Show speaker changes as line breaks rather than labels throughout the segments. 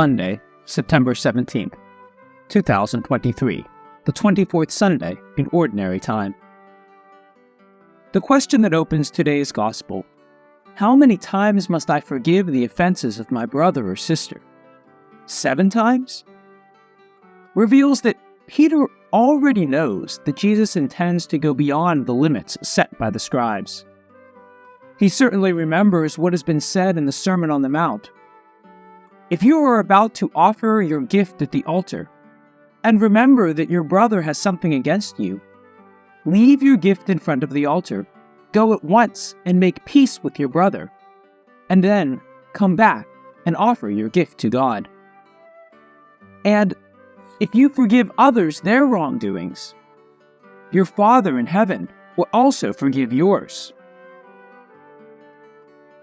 Sunday, September 17th, 2023, the 24th Sunday in Ordinary Time. The question that opens today's Gospel, how many times must I forgive the offenses of my brother or sister? 7 times? Reveals that Peter already knows that Jesus intends to go beyond the limits set by the scribes. He certainly remembers what has been said in the Sermon on the Mount. If you are about to offer your gift at the altar, and remember that your brother has something against you, leave your gift in front of the altar, go at once and make peace with your brother, and then come back and offer your gift to God. And if you forgive others their wrongdoings, your Father in heaven will also forgive yours.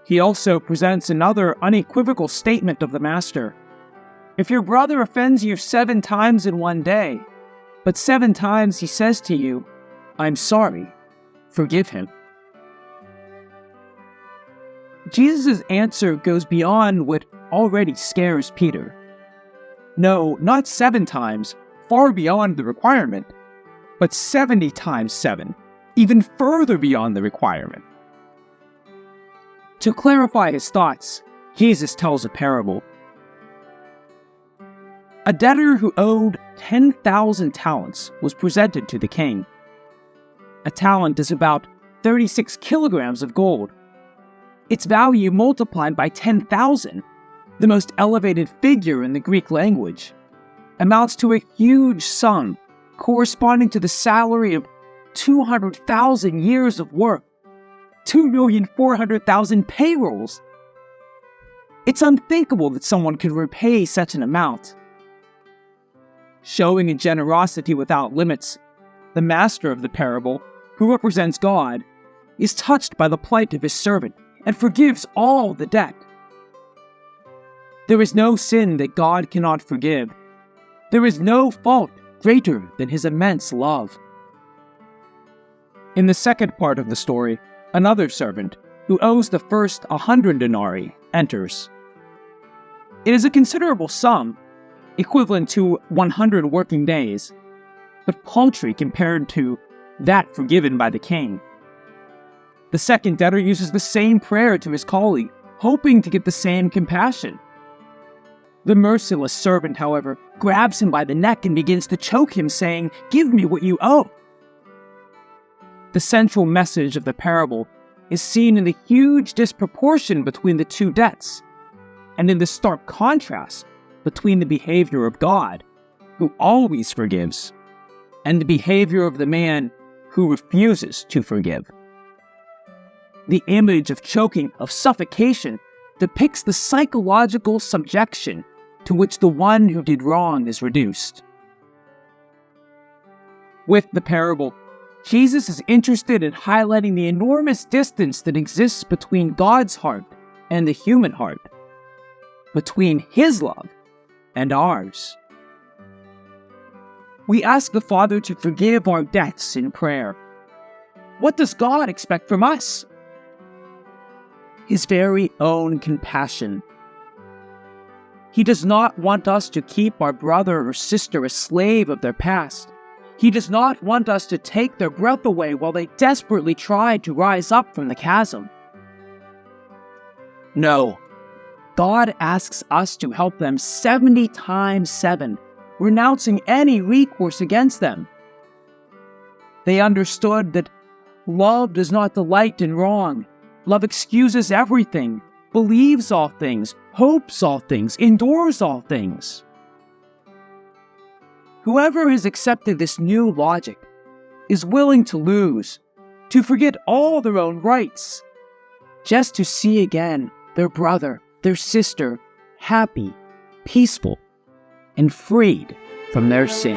He also presents another unequivocal statement of the Master. If your brother offends you 7 times in one day, but 7 times he says to you, "I'm sorry," forgive him. Jesus' answer goes beyond what already scares Peter. No, not 7 times, far beyond the requirement, but 70 times 7, even further beyond the requirement. To clarify his thoughts, Jesus tells a parable. A debtor who owed 10,000 talents was presented to the king. A talent is about 36 kilograms of gold. Its value multiplied by 10,000, the most elevated figure in the Greek language, amounts to a huge sum corresponding to the salary of 200,000 years of work, 2,400,000 payrolls. It's unthinkable that someone could repay such an amount. Showing a generosity without limits, the master of the parable, who represents God, is touched by the plight of his servant and forgives all the debt. There is no sin that God cannot forgive. There is no fault greater than his immense love. In the second part of the story, another servant, who owes the first 100 denarii, enters. It is a considerable sum, equivalent to 100 working days, but paltry compared to that forgiven by the king. The second debtor uses the same prayer to his colleague, hoping to get the same compassion. The merciless servant, however, grabs him by the neck and begins to choke him, saying, "Give me what you owe." The central message of the parable is seen in the huge disproportion between the 2 debts, and in the stark contrast between the behavior of God, who always forgives, and the behavior of the man who refuses to forgive. The image of choking, of suffocation, depicts the psychological subjection to which the one who did wrong is reduced. With the parable, Jesus is interested in highlighting the enormous distance that exists between God's heart and the human heart, between his love and ours. We ask the Father to forgive our debts in prayer. What does God expect from us? His very own compassion. He does not want us to keep our brother or sister a slave of their past. He does not want us to take their breath away while they desperately try to rise up from the chasm. No, God asks us to help them 70 times 7, renouncing any recourse against them. They understood that love does not delight in wrong. Love excuses everything, believes all things, hopes all things, endures all things. Whoever has accepted this new logic is willing to lose, to forget all their own rights, just to see again their brother, their sister, happy, peaceful, and freed from their sin.